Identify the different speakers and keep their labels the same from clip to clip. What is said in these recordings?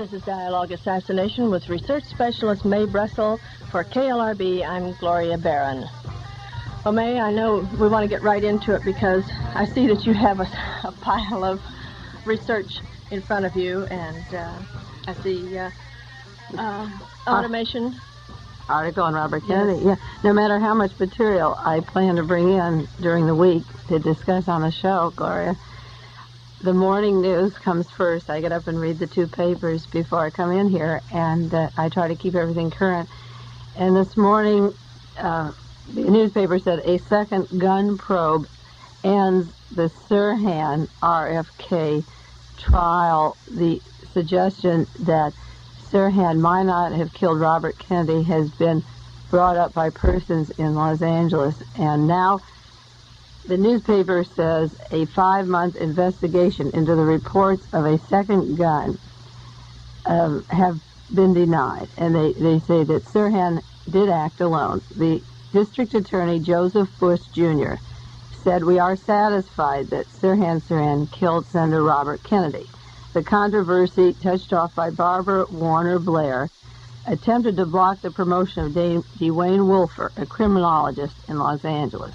Speaker 1: This is Dialogue Assassination with Research Specialist Mae Brussell. For KLRB, I'm Gloria Barron. Well, Mae, I know we want to get right into it because I see that you have a pile of research in front of you, and I see automation.
Speaker 2: Article on Robert Kennedy. Yes. Yeah. No matter how much material I plan to bring in during the week to discuss on the show, Gloria, the morning news comes first. I get up and read the two papers before I come in here, and I try to keep everything current. And this morning, the newspaper said a second gun probe ends the Sirhan RFK trial. The suggestion that Sirhan might not have killed Robert Kennedy has been brought up by persons in Los Angeles, and now the newspaper says a 5-month investigation into the reports of a second gun have been denied, and they say that Sirhan did act alone. The district attorney, Joseph Bush Jr., said, "We are satisfied that Sirhan killed Senator Robert Kennedy." The controversy, touched off by Barbara Warner Blair, attempted to block the promotion of Dwayne Wolfer, a criminologist in Los Angeles.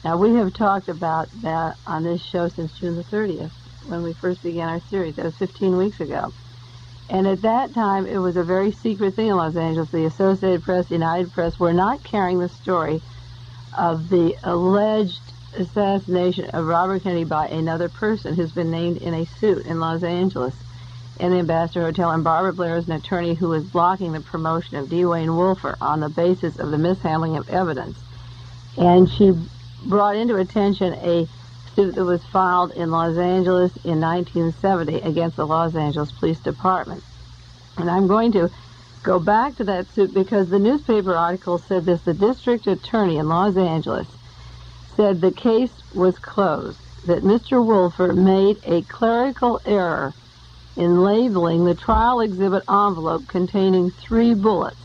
Speaker 2: Now, we have talked about that on this show since June the 30th, when we first began our series. That was 15 weeks ago. And at that time, it was a very secret thing in Los Angeles. The Associated Press, the United Press were not carrying the story of the alleged assassination of Robert Kennedy by another person who's been named in a suit in Los Angeles in the Ambassador Hotel. And Barbara Blair is an attorney who was blocking the promotion of Dwayne Wolfer on the basis of the mishandling of evidence. And she brought into attention a suit that was filed in Los Angeles in 1970 against the Los Angeles Police Department. And I'm going to go back to that suit because the newspaper article said this: the district attorney in Los Angeles said the case was closed, that Mr. Wolfer made a clerical error in labeling the trial exhibit envelope containing 3 bullets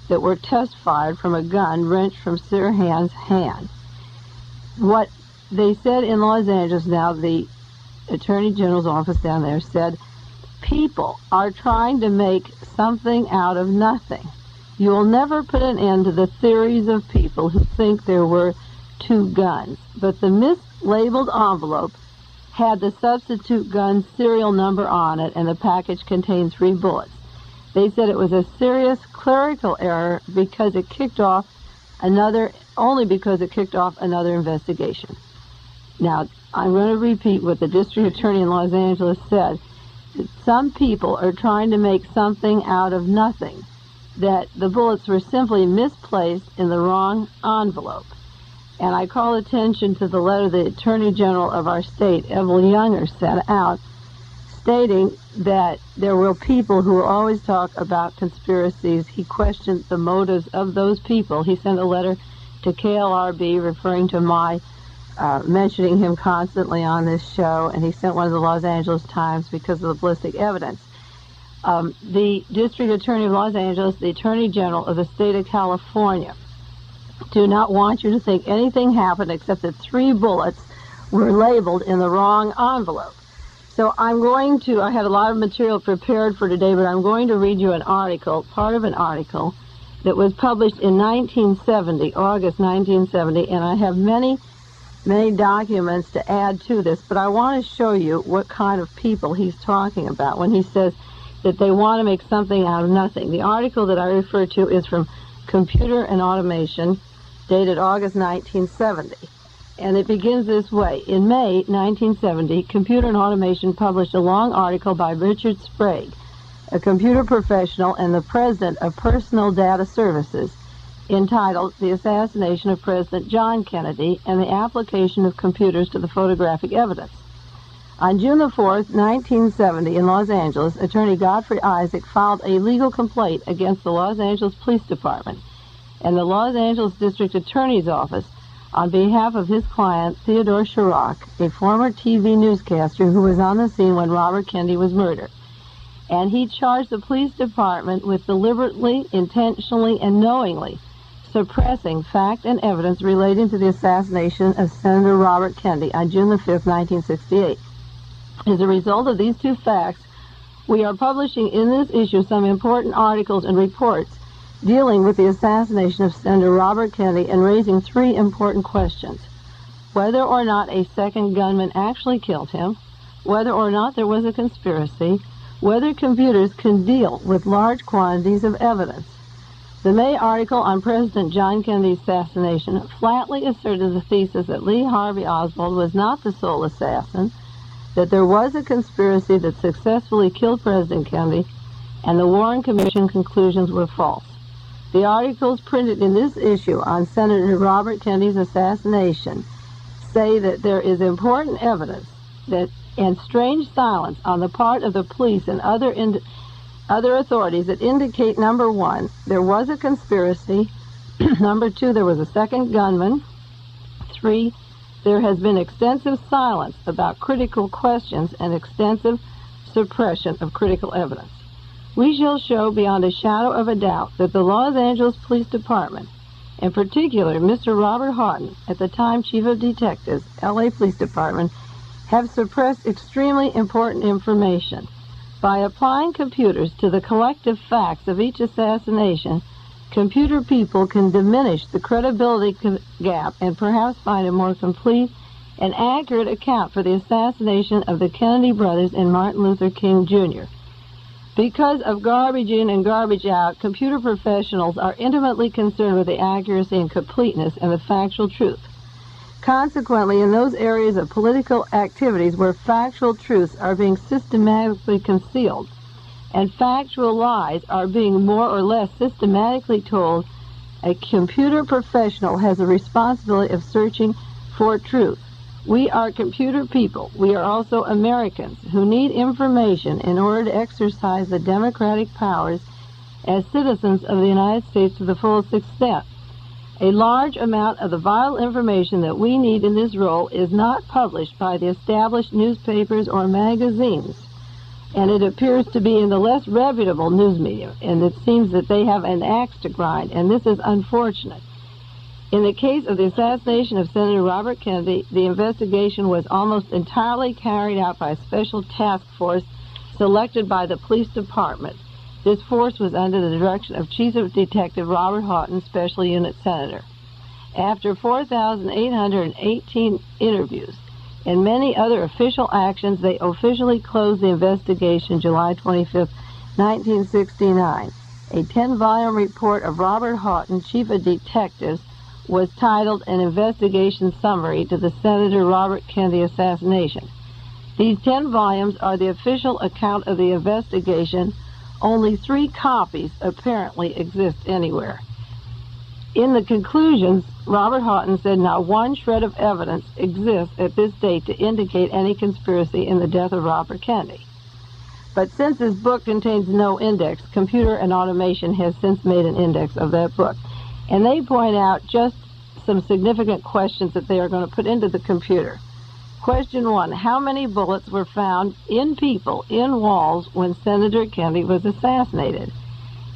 Speaker 2: that were test-fired from a gun wrenched from Sirhan's hand. What they said in Los Angeles, now the Attorney General's office down there said, people are trying to make something out of nothing. You will never put an end to the theories of people who think there were 2 guns. But the mislabeled envelope had the substitute gun serial number on it, and the package contained 3 bullets. They said it was a serious clerical error because it kicked off another investigation. Now, I'm going to repeat what the district attorney in Los Angeles said. That some people are trying to make something out of nothing, that the bullets were simply misplaced in the wrong envelope. And I call attention to the letter the Attorney General of our state, Evelyn Younger, sent out, stating that there were people who will always talk about conspiracies. He questioned the motives of those people. He sent a letter to KLRB referring to my mentioning him constantly on this show, and he sent one to the Los Angeles Times because of the ballistic evidence. The District Attorney of Los Angeles, the Attorney General of the state of California, do not want you to think anything happened except that 3 bullets were labeled in the wrong envelope. So I had a lot of material prepared for today, but I'm going to read you an article, part of an article that was published in 1970, August 1970, and I have many documents to add to this, but I want to show you what kind of people he's talking about when he says that they want to make something out of nothing. The article that I refer to is from Computer and Automation, dated August 1970. And it begins this way. In May 1970, Computer and Automation published a long article by Richard Sprague, a computer professional and the president of Personal Data Services, entitled The Assassination of President John Kennedy and the Application of Computers to the Photographic Evidence. On June the 4th, 1970, in Los Angeles, Attorney Godfrey Isaac filed a legal complaint against the Los Angeles Police Department and the Los Angeles District Attorney's Office on behalf of his client, Theodore Chirac, a former TV newscaster who was on the scene when Robert Kennedy was murdered. And he charged the police department with deliberately, intentionally, and knowingly suppressing fact and evidence relating to the assassination of Senator Robert Kennedy on June the 5th, 1968. As a result of these 2 facts, We are publishing in this issue some important articles and reports dealing with the assassination of Senator Robert Kennedy and raising three important questions. Whether or not a second gunman actually killed him, whether or not there was a conspiracy, whether computers can deal with large quantities of evidence. The May article on President John Kennedy's assassination flatly asserted the thesis that Lee Harvey Oswald was not the sole assassin, that there was a conspiracy that successfully killed President Kennedy, and the Warren Commission conclusions were false. The articles printed in this issue on Senator Robert Kennedy's assassination say that there is important evidence and strange silence on the part of the police and other authorities that indicate, number one, there was a conspiracy, number two, there was a second gunman, three, there has been extensive silence about critical questions and extensive suppression of critical evidence. We shall show beyond a shadow of a doubt that the Los Angeles Police Department, in particular Mr. Robert Houghton, at the time Chief of Detectives, LA Police Department, have suppressed extremely important information. By applying computers to the collective facts of each assassination, computer people can diminish the credibility gap and perhaps find a more complete and accurate account for the assassination of the Kennedy brothers and Martin Luther King Jr. Because of garbage in and garbage out, computer professionals are intimately concerned with the accuracy and completeness and the factual truth. Consequently, in those areas of political activities where factual truths are being systematically concealed and factual lies are being more or less systematically told, a computer professional has a responsibility of searching for truth. We are computer people. We are also Americans who need information in order to exercise the democratic powers as citizens of the United States to the fullest extent. A large amount of the vital information that we need in this role is not published by the established newspapers or magazines, and it appears to be in the less reputable news media, and it seems that they have an axe to grind, and this is unfortunate. In the case of the assassination of Senator Robert Kennedy, the investigation was almost entirely carried out by a special task force selected by the police department. This force was under the direction of Chief of Detective Robert Houghton, Special Unit Senator. After 4,818 interviews and many other official actions, they officially closed the investigation July 25, 1969. A 10-volume report of Robert Houghton, Chief of Detectives, was titled An Investigation Summary to the Senator Robert Kennedy Assassination. These 10 volumes are the official account of the investigation. Only 3 copies apparently exist anywhere. In the conclusions, Robert Houghton said not one shred of evidence exists at this date to indicate any conspiracy in the death of Robert Kennedy. But since this book contains no index, Computer and Automation has since made an index of that book. And they point out just some significant questions that they are going to put into the computer. Question 1, how many bullets were found in people, in walls, when Senator Kennedy was assassinated?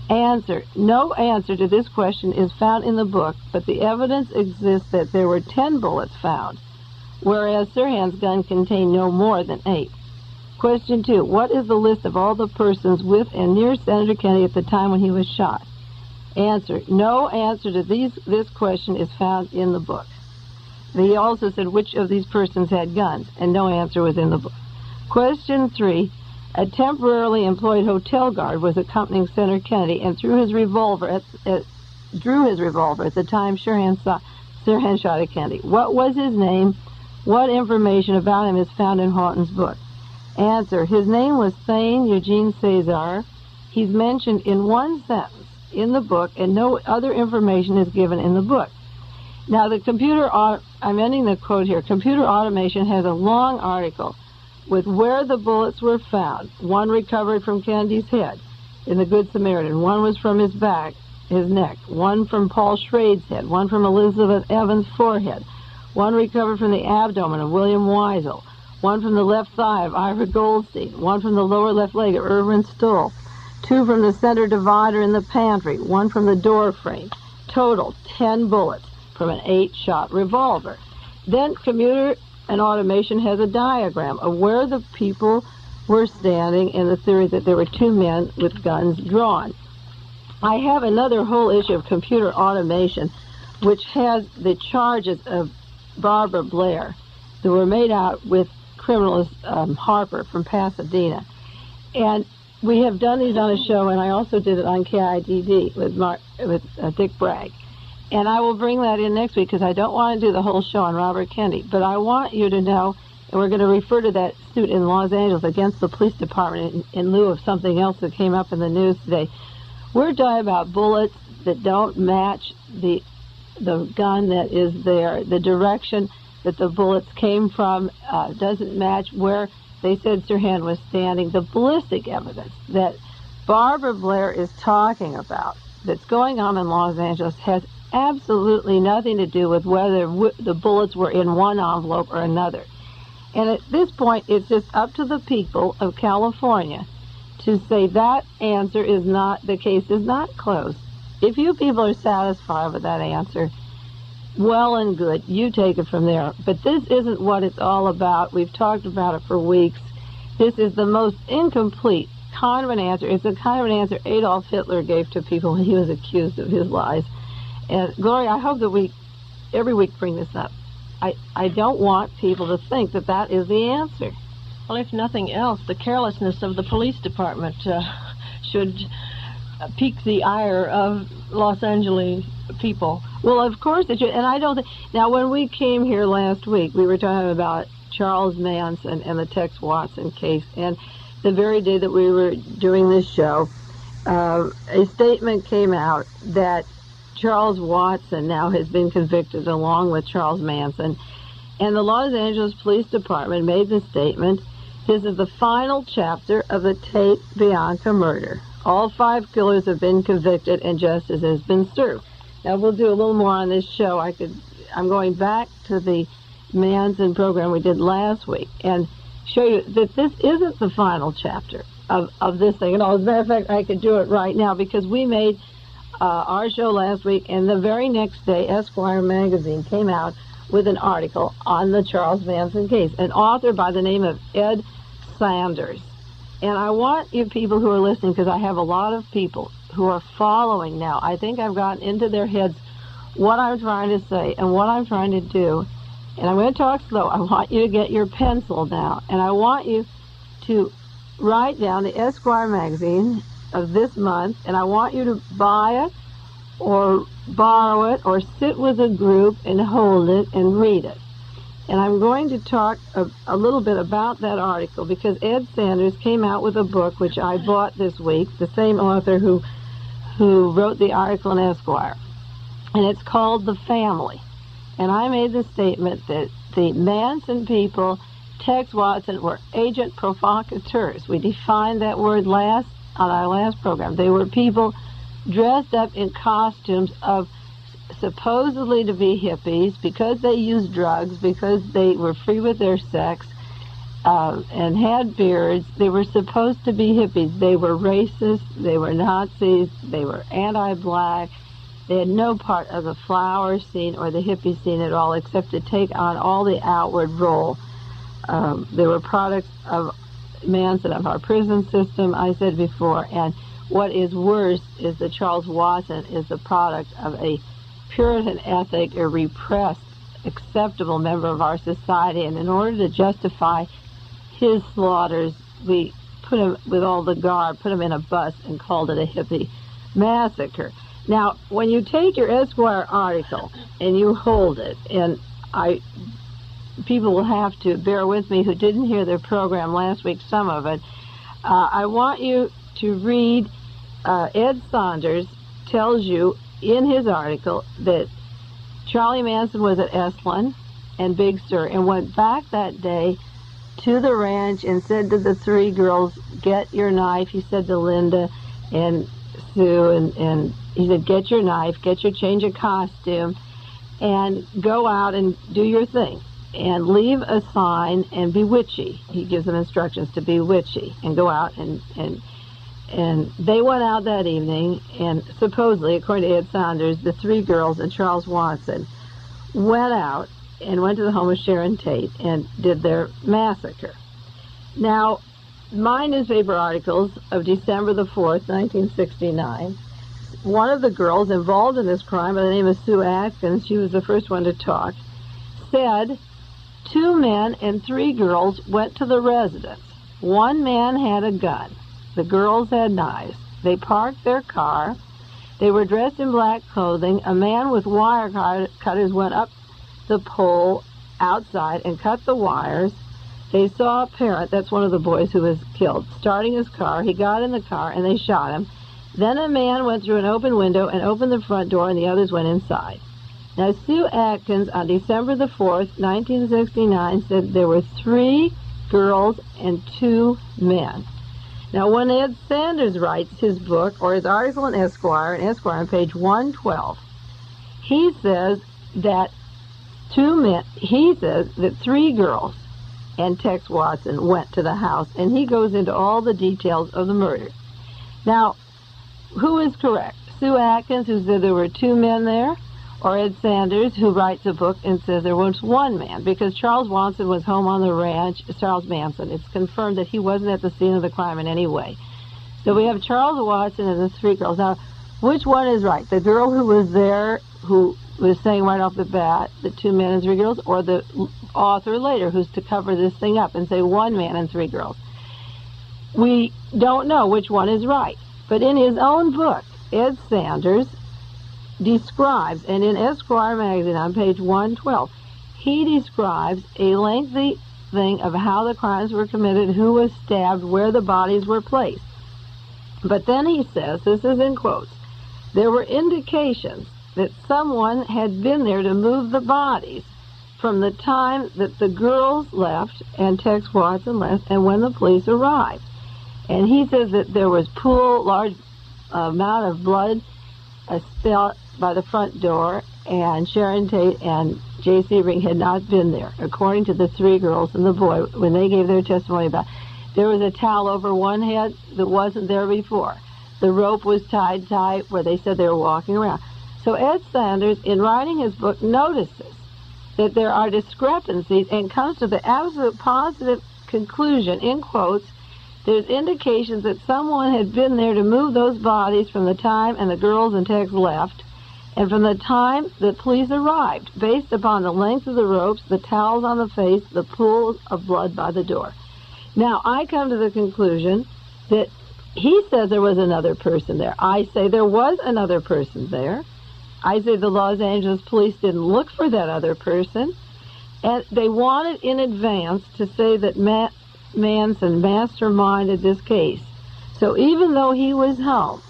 Speaker 2: Answer, no answer to this question is found in the book, but the evidence exists that there were 10 bullets found, whereas Sirhan's gun contained no more than 8. Question 2, what is the list of all the persons with and near Senator Kennedy at the time when he was shot? Answer, no answer to this question is found in the book. He also said which of these persons had guns, and no answer was in the book. Question 3, a temporarily employed hotel guard was accompanying Senator Kennedy and drew his revolver at the time Sirhan shot at Kennedy. What was his name? What information about him is found in Houghton's book? Answer, his name was Thane Eugene Cesar. He's mentioned in one sentence in the book, and no other information is given in the book. Now, I'm ending the quote here. Computer Automation has a long article with where the bullets were found. One recovered from Kennedy's head in the Good Samaritan. One was from his back, his neck. One from Paul Schrade's head. One from Elizabeth Evans' forehead. One recovered from the abdomen of William Weisel. One from the left thigh of Ira Goldstein. One from the lower left leg of Irvin Stoll. 2 from the center divider in the pantry. 1 from the door frame. Total 10 bullets from an 8-shot revolver. Then Computer and Automation has a diagram of where the people were standing, and the theory that there were two men with guns drawn. I have another whole issue of computer automation, which has the charges of Barbara Blair that were made out with criminalist Harper from Pasadena. And we have done these on a show, and I also did it on KIDD with Dick Bragg. And I will bring that in next week because I don't want to do the whole show on Robert Kennedy. But I want you to know, and we're going to refer to that suit in Los Angeles against the police department in lieu of something else that came up in the news today. We're talking about bullets that don't match the gun that is there. The direction that the bullets came from doesn't match where they said Sirhan was standing. The ballistic evidence that Barbara Blair is talking about that's going on in Los Angeles has absolutely nothing to do with whether the bullets were in one envelope or another. And at this point, it's just up to the people of California to say that answer is not, the case is not closed. If you people are satisfied with that answer, well and good, you take it from there. But this isn't what it's all about. We've talked about it for weeks. This is the most incomplete kind of an answer. It's the kind of an answer Adolf Hitler gave to people when he was accused of his lies. And Gloria, I hope that we every week bring this up. I don't want people to think that that is the answer.
Speaker 1: Well, if nothing else, the carelessness of the police department should pique the ire of Los Angeles people.
Speaker 2: Well, of course it should. And I don't think... Now, when we came here last week, we were talking about Charles Manson and the Tex Watson case. And the very day that we were doing this show, a statement came out that Charles Watson now has been convicted along with Charles Manson. And the Los Angeles Police Department made the statement, this is the final chapter of the Tate Bianca murder. All 5 killers have been convicted and justice has been served. Now, we'll do a little more on this show. I'm going back to the Manson program we did last week and show you that this isn't the final chapter of this thing. And as a matter of fact, I could do it right now because we made our show last week, and the very next day, Esquire magazine came out with an article on the Charles Manson case, an author by the name of Ed Sanders. And I want you people who are listening, because I have a lot of people who are following now. I think I've gotten into their heads what I'm trying to say and what I'm trying to do. And I'm going to talk slow. I want you to get your pencil now, and I want you to write down the Esquire magazine of this month, and I want you to buy it or borrow it or sit with a group and hold it and read it. And I'm going to talk a little bit about that article because Ed Sanders came out with a book which I bought this week, the same author who wrote the article in Esquire. And it's called The Family. And I made the statement that the Manson people, Tex Watson, were agent provocateurs. We defined that word on our last program. They were people dressed up in costumes of supposedly to be hippies because they used drugs, because they were free with their sex and had beards. They were supposed to be hippies. They were racist. They were Nazis. They were anti-black. They had no part of the flower scene or the hippie scene at all except to take on all the outward role. They were products of Manson, of our prison system, I said before, and what is worse is that Charles Watson is the product of a Puritan ethic, a repressed, acceptable member of our society, and in order to justify his slaughters, we put him with all the garb, put him in a bus, and called it a hippie massacre. Now, when you take your Esquire article and you hold it, and people will have to bear with me who didn't hear their program last week, some of it. I want you to read Ed Sanders tells you in his article that Charlie Manson was at Esalen and Big Sur and went back that day to the ranch and said to the 3 girls, get your knife. He said to Linda and Sue, and he said, get your knife, get your change of costume, and go out and do your thing. And leave a sign and be witchy. He gives them instructions to be witchy and go out and they went out that evening, and supposedly, according to Ed Sanders, the 3 girls and Charles Watson went out and went to the home of Sharon Tate and did their massacre. Now, my newspaper articles of December the 4th, 1969, one of the girls involved in this crime by the name of Sue Atkins, she was the first one to talk, said 2 men and 3 girls went to the residence. 1 man had a gun. The girls had knives. They parked their car. They were dressed in black clothing. A man with wire cutters went up the pole outside and cut the wires. They saw a parent, that's one of the boys who was killed, starting his car. He got in the car and they shot him. Then a man went through an open window and opened the front door, and the others went inside. Now, Sue Atkins, on December the 4th, 1969, said there were 3 girls and 2 men. Now, when Ed Sanders writes his book, or his article in Esquire on page 112, he says that 3 girls and Tex Watson went to the house, and he goes into all the details of the murder. Now, who is correct? Sue Atkins, who said there were 2 men there, or Ed Sanders, who writes a book and says there was 1 man, because Charles Watson was home on the ranch, Charles Manson. It's confirmed that he wasn't at the scene of the crime in any way. So we have Charles Watson and the 3 girls. Now, which one is right? The girl who was there, who was saying right off the bat, the 2 men and 3 girls, or the author later, who's to cover this thing up and say 1 man and 3 girls? We don't know which one is right. But in his own book, Ed Sanders describes, and in Esquire magazine on page 112, he describes a lengthy thing of how the crimes were committed, who was stabbed, where the bodies were placed. But then he says, this is in quotes, there were indications that someone had been there to move the bodies from the time that the girls left and Tex Watson left and when the police arrived. And he says that there was large amount of blood spilled by the front door, and Sharon Tate and J.C. Ring had not been there, according to the 3 girls and the boy, when they gave their testimony about it. There was a towel over one head that wasn't there before. The rope was tied tight where they said they were walking around. So Ed Sanders, in writing his book, notices that there are discrepancies and comes to the absolute positive conclusion, in quotes, there's indications that someone had been there to move those bodies from the time and the girls and Tex left, and from the time the police arrived, based upon the length of the ropes, the towels on the face, the pools of blood by the door. Now, I come to the conclusion that he says there was another person there. I say there was another person there. I say the Los Angeles police didn't look for that other person, and they wanted in advance to say that Manson masterminded this case. So even though he was home,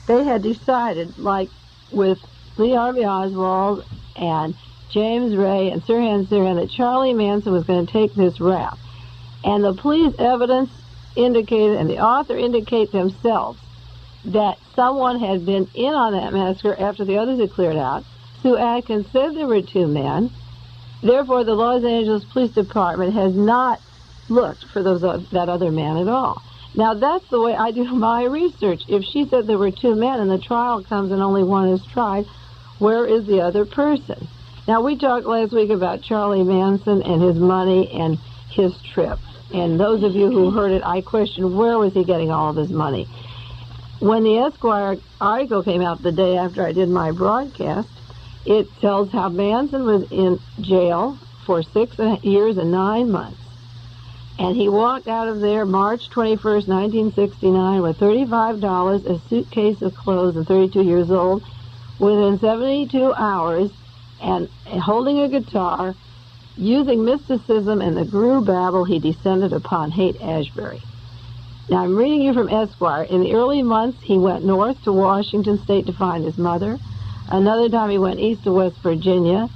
Speaker 2: they had decided, like with Lee Harvey Oswald and James Ray and Sirhan Sirhan, that Charlie Manson was going to take this rap. And the police evidence indicated, and the author indicate themselves, that someone had been in on that massacre after the others had cleared out. Sue Atkins said there were 2 men. Therefore, the Los Angeles Police Department has not looked for that other man at all. Now, that's the way I do my research. If she said there were 2 men and the trial comes and only one is tried, where is the other person? Now, we talked last week about Charlie Manson and his money and his trip. And those of you who heard it, I questioned where was he getting all of his money. When the Esquire article came out the day after I did my broadcast, it tells how Manson was in jail for 6 years and 9 months. And he walked out of there March 21st, 1969, with $35, a suitcase of clothes, and 32 years old, within 72 hours, and holding a guitar, using mysticism and the guru babble, he descended upon Haight-Ashbury. Now, I'm reading you from Esquire. In the early months, he went north to Washington State to find his mother. Another time, he went east to West Virginia.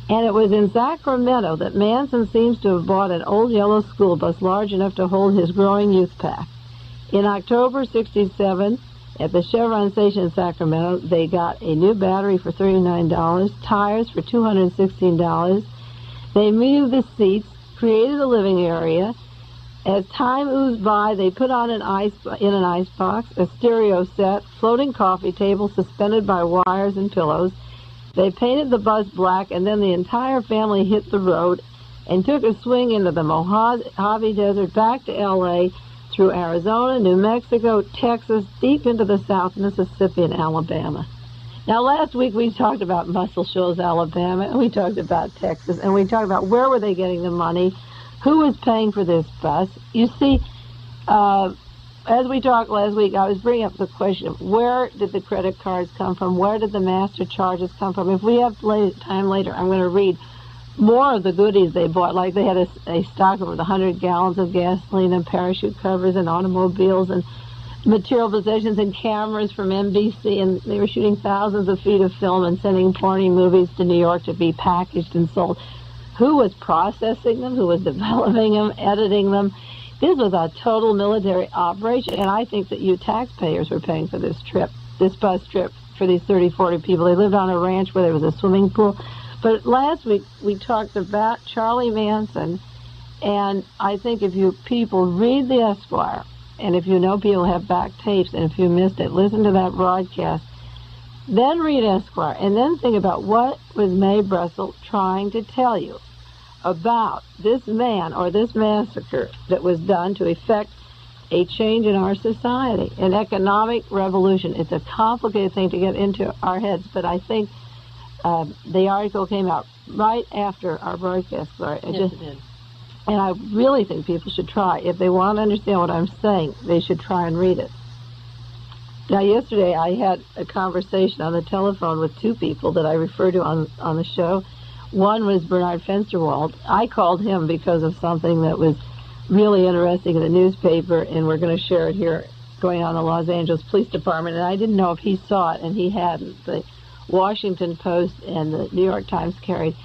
Speaker 2: And it was in Sacramento that Manson seems to have bought an old yellow school bus large enough to hold his growing youth pack. In October '67, at the Chevron station in Sacramento, they got a new battery for $39, tires for $216. They moved the seats, created a living area. As time oozed by, they put on in an ice box, a stereo set, floating coffee table suspended by wires and pillows. They painted the bus black, and then the entire family hit the road and took a swing into the Mojave Desert, back to L.A., through Arizona, New Mexico, Texas, deep into the South, Mississippi, and Alabama. Now, last week we talked about Muscle Shoals, Alabama, and we talked about Texas, and we talked about where were they getting the money, who was paying for this bus. You see, as we talked last week, I was bringing up the question of where did the credit cards come from, where did the master charges come from. If we have time later, I'm going to read more of the goodies they bought, like they had a stock of 100 gallons of gasoline and parachute covers and automobiles and material possessions and cameras from NBC, and they were shooting thousands of feet of film and sending porny movies to New York to be packaged and sold. Who was processing them? Who was developing them, editing them? This was a total military operation, and I think that you taxpayers were paying for this trip, this bus trip for these 30, 40 people. They lived on a ranch where there was a swimming pool. But last week we talked about Charlie Manson, and I think if you people read the Esquire, and if you know people have back tapes, and if you missed it, listen to that broadcast, then read Esquire, and then think about what was Mae Brussell trying to tell you about this man or this massacre that was done to effect a change in our society, an economic revolution. It's a complicated thing to get into our heads, but I think the article came out right after our broadcast, Gloria.
Speaker 1: Yes, it did.
Speaker 2: And I really think people should try. If they want to understand what I'm saying, they should try and read it. Now, yesterday I had a conversation on the telephone with two people that I refer to on the show. One was Bernard Fensterwald. I called him because of something that was really interesting in the newspaper, and we're going to share it here, going on in the Los Angeles Police Department, and I didn't know if he saw it, and he hadn't. The Washington Post and the New York Times carried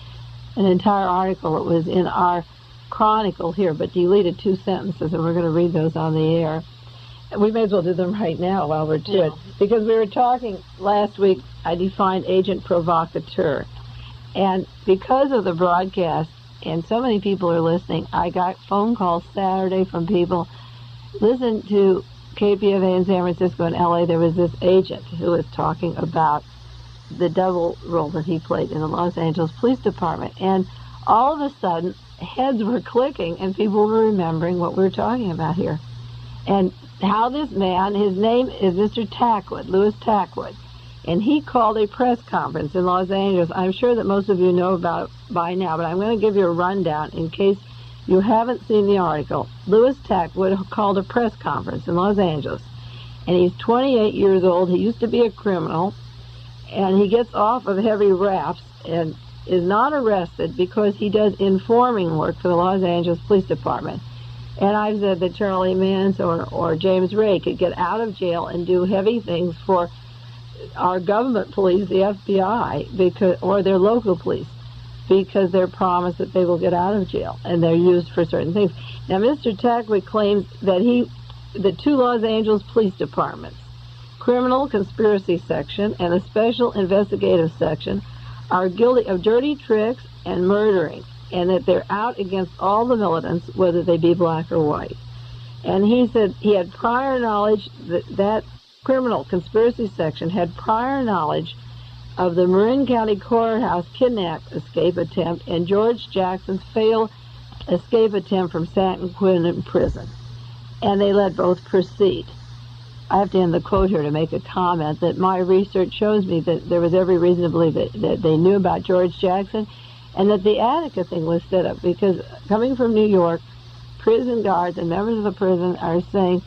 Speaker 2: an entire article. It was in our Chronicle here, but deleted 2 sentences, and we're going to read those on the air. We may as well do them right now while we're to it, because we were talking last week, I defined agent provocateur, and because of the broadcast, and so many people are listening, I got phone calls Saturday from people. Listen to KPFA in San Francisco and LA, there was this agent who was talking about the double role that he played in the Los Angeles Police Department, and all of a sudden heads were clicking and people were remembering what we're talking about here. And how this man, his name is Mr. Tackwood, Louis Tackwood, and he called a press conference in Los Angeles. I'm sure that most of you know about it by now, but I'm going to give you a rundown in case you haven't seen the article. Louis Tackwood called a press conference in Los Angeles, and he's 28 years old. He used to be a criminal, and he gets off of heavy raps and is not arrested because he does informing work for the Los Angeles Police Department. And I've said that Charlie Manson or James Ray could get out of jail and do heavy things for our government police, the FBI, or their local police, because they're promised that they will get out of jail, and they're used for certain things. Now, Mr. Tackwood claims that the 2 Los Angeles Police Departments, Criminal Conspiracy Section and the Special Investigative Section, are guilty of dirty tricks and murdering, and that they're out against all the militants, whether they be black or white. And he said he had prior knowledge that Criminal Conspiracy Section had prior knowledge of the Marin County Courthouse kidnap escape attempt and George Jackson's failed escape attempt from San Quentin prison. And they let both proceed. I have to end the quote here to make a comment that my research shows me that there was every reason to believe that they knew about George Jackson, and that the Attica thing was set up because, coming from New York, prison guards and members of the prison are saying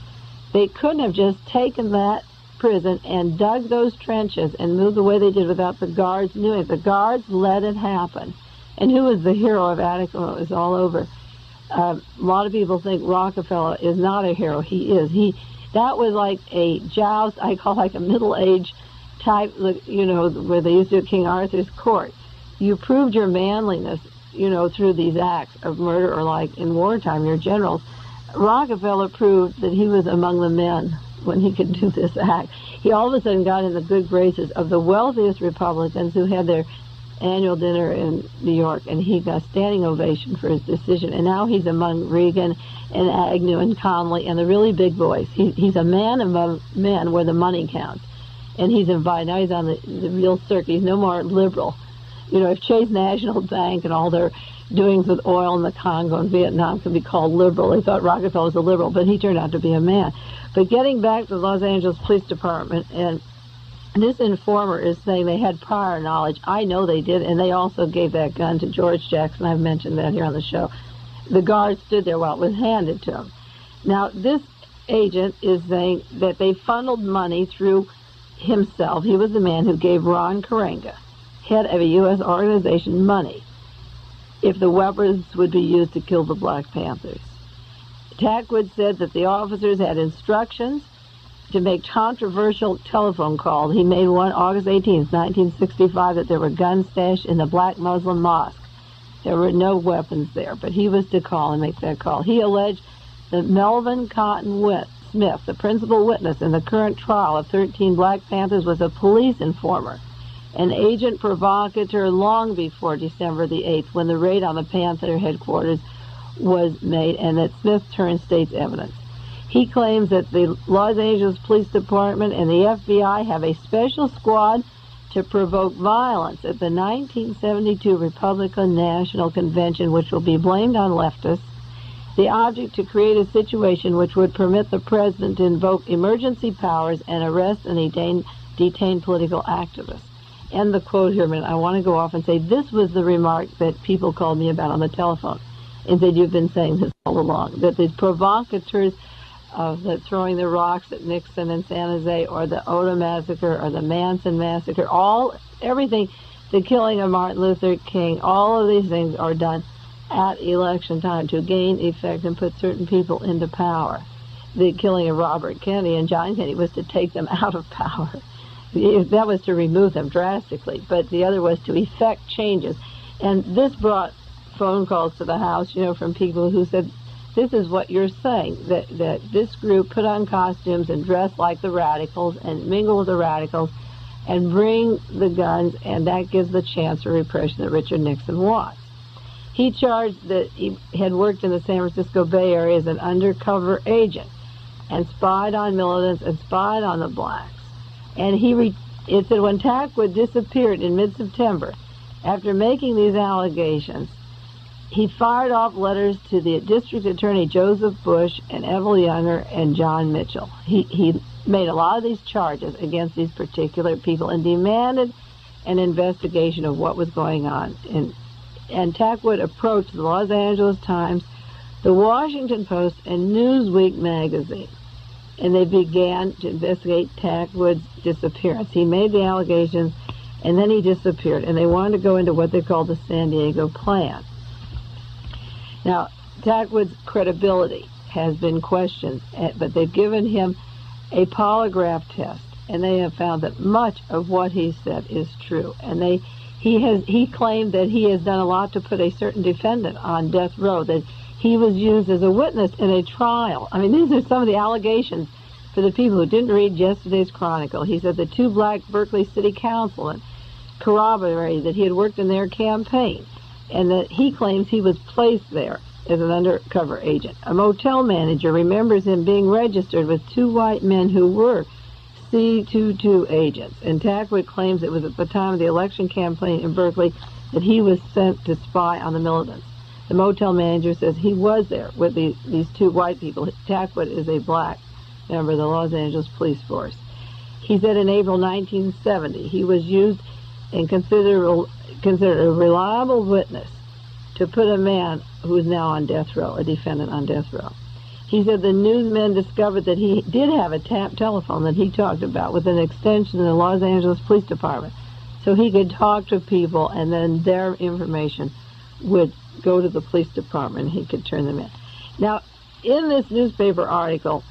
Speaker 2: they couldn't have just taken that prison and dug those trenches and moved the way they did without the guards knowing it. The guards let it happen. And who was the hero of Attica when it was all over? A lot of people think Rockefeller is not a hero. He is. That was like a joust, I call like a middle-age type, where they used to do at King Arthur's court. You proved your manliness, through these acts of murder, or like in wartime, your generals. Rockefeller proved that he was among the men when he could do this act. He all of a sudden got in the good graces of the wealthiest Republicans who had their annual dinner in New York, and he got standing ovation for his decision. And now he's among Reagan and Agnew and Connolly and the really big boys. He's a man among men where the money counts. And he's invited. Now he's on the real circuit. He's no more liberal. If Chase National Bank and all their doings with oil in the Congo and Vietnam could be called liberal. They thought Rockefeller was a liberal, but he turned out to be a man. But getting back to the Los Angeles Police Department, and this informer is saying they had prior knowledge. I know they did, and they also gave that gun to George Jackson. I've mentioned that here on the show. The guard stood there while it was handed to him. Now, this agent is saying that they funneled money through himself. He was the man who gave Ron Karenga, head of a U.S. organization, money if the weapons would be used to kill the Black Panthers. Tackwood said that the officers had instructions to make controversial telephone calls. He made one August 18, 1965, that there were guns stashed in the Black Muslim mosque. There were no weapons there, but he was to call and make that call. He alleged that Melvin Cotton Smith, the principal witness in the current trial of 13 Black Panthers, was a police informer, an agent provocateur long before December the 8th, when the raid on the Panther headquarters was made, and that Smith turned state's evidence. He claims that the Los Angeles Police Department and the FBI have a special squad to provoke violence at the 1972 Republican National Convention, which will be blamed on leftists, the object to create a situation which would permit the president to invoke emergency powers and arrest and detain political activists. End the quote here, but I want to go off and say this was the remark that people called me about on the telephone, and said you've been saying this all along, that the provocateurs of the throwing the rocks at Nixon in San Jose, or the Oda massacre, or the Manson massacre, everything, the killing of Martin Luther King, all of these things are done at election time to gain effect and put certain people into power. The killing of Robert Kennedy and John Kennedy was to take them out of power. That was to remove them drastically, but the other was to effect changes. And this brought phone calls to the House, from people who said, this is what you're saying, that this group put on costumes and dress like the radicals and mingle with the radicals and bring the guns, and that gives the chance for repression that Richard Nixon wants. He charged that he had worked in the San Francisco Bay Area as an undercover agent and spied on militants and spied on the blacks. And it said when Tackwood disappeared in mid-September, after making these allegations, he fired off letters to the District Attorney Joseph Bush and Evel Younger and John Mitchell. He made a lot of these charges against these particular people and demanded an investigation of what was going on. And Tackwood approached the Los Angeles Times, the Washington Post, and Newsweek magazine, and they began to investigate Tackwood's disappearance. He made the allegations, and then he disappeared, and they wanted to go into what they called the San Diego Plan. Now, Tackwood's credibility has been questioned, but they've given him a polygraph test, and they have found that much of what he said is true. And he claimed that he has done a lot to put a certain defendant on death row, that he was used as a witness in a trial. I mean, these are some of the allegations for the people who didn't read yesterday's Chronicle. He said the two black Berkeley City councilmen corroborated that he had worked in their campaign, and that he claims he was placed there as an undercover agent. A motel manager remembers him being registered with two white men who were C-22 agents, and Tackwood claims it was at the time of the election campaign in Berkeley that he was sent to spy on the militants. The motel manager says he was there with these two white people. Tackwood is a black member of the Los Angeles Police Force. He said in April 1970 he was used and considered a reliable witness to put a man who is now on death row, a defendant on death row. He said the newsmen discovered that he did have a tapped telephone that he talked about with an extension in the Los Angeles Police Department, so he could talk to people and then their information would go to the police department and he could turn them in. Now, in this newspaper article,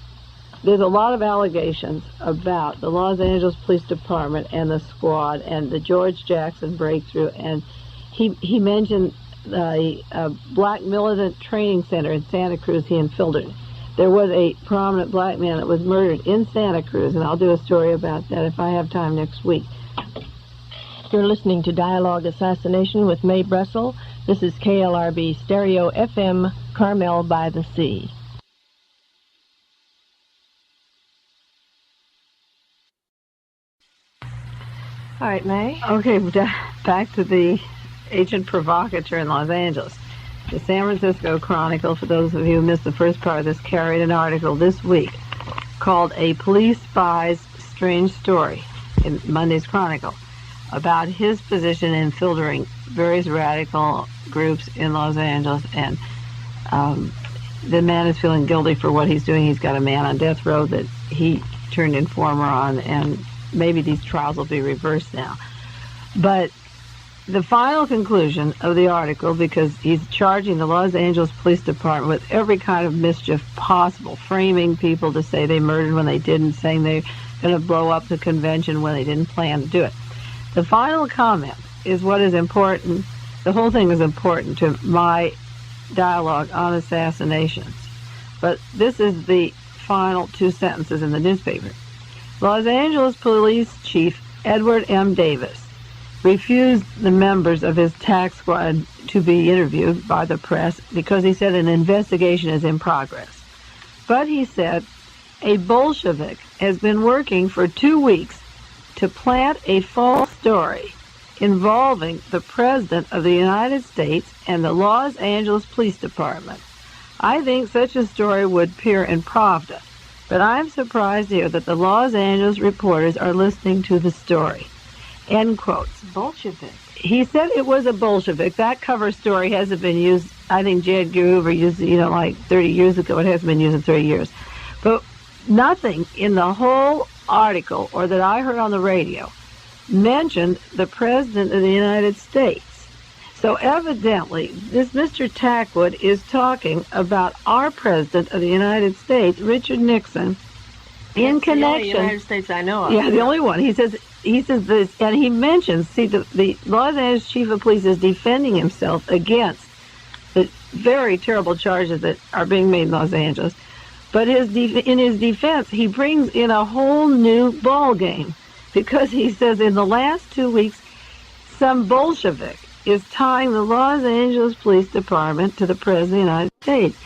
Speaker 2: there's a lot of allegations about the Los Angeles Police Department and the squad and the George Jackson breakthrough, and he mentioned the Black Militant Training Center in Santa Cruz he infiltrated. There was a prominent black man that was murdered in Santa Cruz, and I'll do a story about that if I have time next week.
Speaker 1: You're listening to Dialogue Assassination with Mae Brussell. This is KLRB Stereo FM, Carmel by the Sea. All right, Mae.
Speaker 2: Okay, back to the agent provocateur in Los Angeles. The San Francisco Chronicle, for those of you who missed the first part of this, carried an article this week called A Police Spy's Strange Story in Monday's Chronicle about his position in filtering various radical groups in Los Angeles. And the man is feeling guilty for what he's doing. He's got a man on death row that he turned informer on, and maybe these trials will be reversed now. But the final conclusion of the article, because he's charging the Los Angeles Police Department with every kind of mischief possible, framing people to say they murdered when they didn't, saying they're going to blow up the convention when they didn't plan to do it. The final comment is what is important. The whole thing is important to my dialogue on assassinations. But this is the final two sentences in the newspaper. Los Angeles Police Chief Edward M. Davis refused the members of his tax squad to be interviewed by the press because he said an investigation is in progress. But he said a Bolshevik has been working for 2 weeks to plant a false story involving the President of the United States and the Los Angeles Police Department. I think such a story would appear in Pravda, but I'm surprised here that the Los Angeles reporters are listening to the story. End quotes.
Speaker 1: Bolshevik.
Speaker 2: He said it was a Bolshevik. That cover story hasn't been used. I think J. Edgar Hoover used it, like 30 years ago. It hasn't been used in 30 years. But nothing in the whole article, or that I heard on the radio, mentioned the President of the United States. So evidently, this Mr. Tackwood is talking about our President of the United States, Richard Nixon, in connection.
Speaker 1: The only United States I know of.
Speaker 2: Yeah, the only one. He says this, and he mentions, the Los Angeles Chief of Police is defending himself against the very terrible charges that are being made in Los Angeles. But in his defense, he brings in a whole new ball game, because he says in the last 2 weeks, some Bolshevik is tying the Los Angeles Police Department to the President of the United States.